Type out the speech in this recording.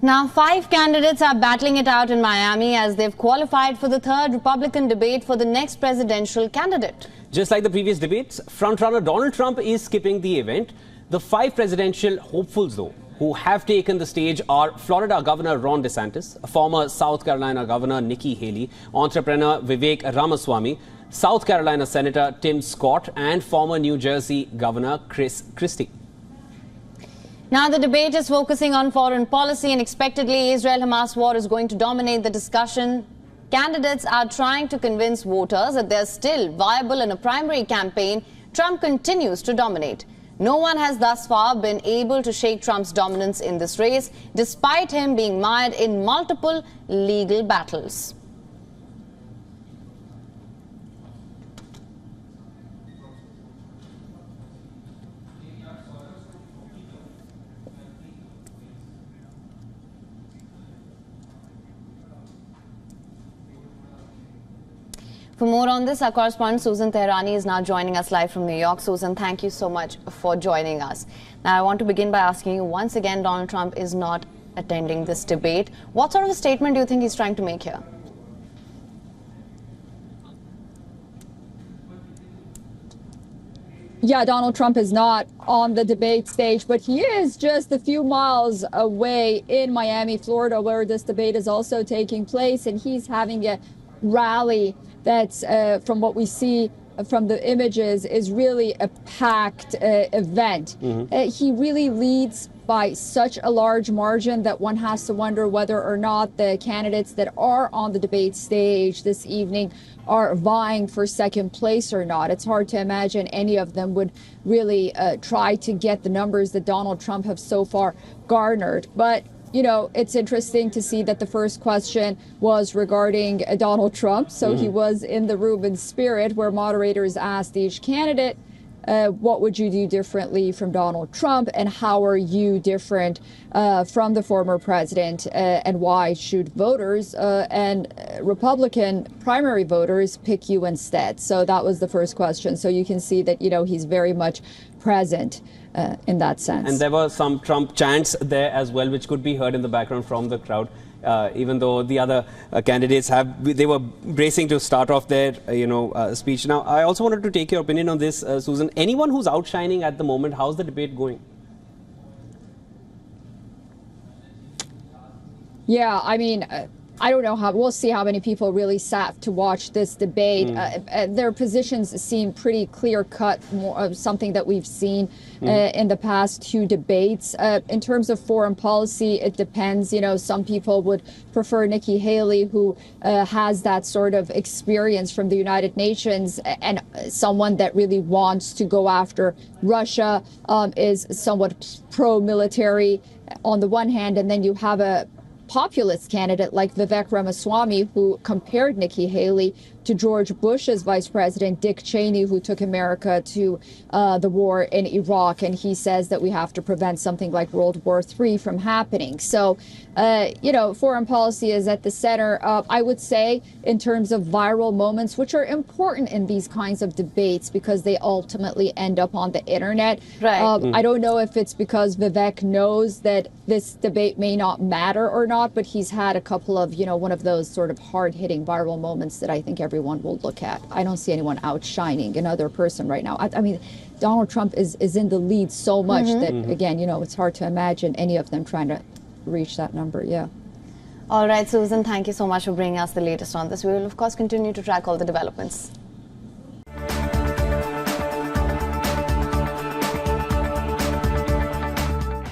Now, 5 candidates are battling it out in Miami as they've qualified for the third Republican debate for the next presidential candidate. Just like the previous debates, frontrunner Donald Trump is skipping the event. The 5 presidential hopefuls, though, who have taken the stage are Florida Governor Ron DeSantis, former South Carolina Governor Nikki Haley, entrepreneur Vivek Ramaswamy, South Carolina Senator Tim Scott, and former New Jersey Governor Chris Christie. Now, the debate is focusing on foreign policy, and expectedly, Israel-Hamas war is going to dominate the discussion. Candidates are trying to convince voters that they're still viable in a primary campaign. Trump continues to dominate. No one has thus far been able to shake Trump's dominance in this race, despite him being mired in multiple legal battles. For more on this, our correspondent Susan Tehrani is now joining us live from New York. Susan, thank you so much for joining us. Now, I want to begin by asking you, once again, Donald Trump is not attending this debate. What sort of a statement do you think he's trying to make here? Yeah, Donald Trump is not on the debate stage, but he is just a few miles away in Miami, Florida, where this debate is also taking place, and he's having a rally that's, from what we see from the images, is really a packed event. He really leads by such a large margin that one has to wonder whether or not the candidates that are on the debate stage this evening are vying for second place or not. It's hard to imagine any of them would really try to get the numbers that Donald Trump have so far garnered. But you know, it's interesting to see that the first question was regarding Donald Trump. So he was in the room in spirit, where moderators asked each candidate, what would you do differently from Donald Trump, and how are you different from the former president, and why should voters and Republican primary voters pick you instead? So that was the first question. So you can see that, you know, he's very much present in that sense. And there were some Trump chants there as well, which could be heard in the background from the crowd. Even though the other candidates they were bracing to start off their, speech. Now, I also wanted to take your opinion on this, Susan. Anyone who's outshining at the moment, how's the debate going? Yeah, I mean, I don't know how, we'll see how many people really sat to watch this debate. Their positions seem pretty clear cut, more of something that we've seen in the past 2 debates. In terms of foreign policy, it depends. You know, some people would prefer Nikki Haley, who has that sort of experience from the United Nations, and someone that really wants to go after Russia, is somewhat pro-military on the one hand, and then you have a populist candidate like Vivek Ramaswamy, who compared Nikki Haley to George Bush's vice president, Dick Cheney, who took America to the war in Iraq. And he says that we have to prevent something like World War III from happening. So, foreign policy is at the center. I would say, in terms of viral moments, which are important in these kinds of debates because they ultimately end up on the internet. Right. I don't know if it's because Vivek knows that this debate may not matter or not, but he's had a couple of, one of those sort of hard-hitting viral moments that I think everyone will look at. I don't see anyone outshining another person right now. I mean, Donald Trump is in the lead so much that, again, it's hard to imagine any of them trying to reach that number. Yeah. All right, Susan, thank you so much for bringing us the latest on this. We will, of course, continue to track all the developments.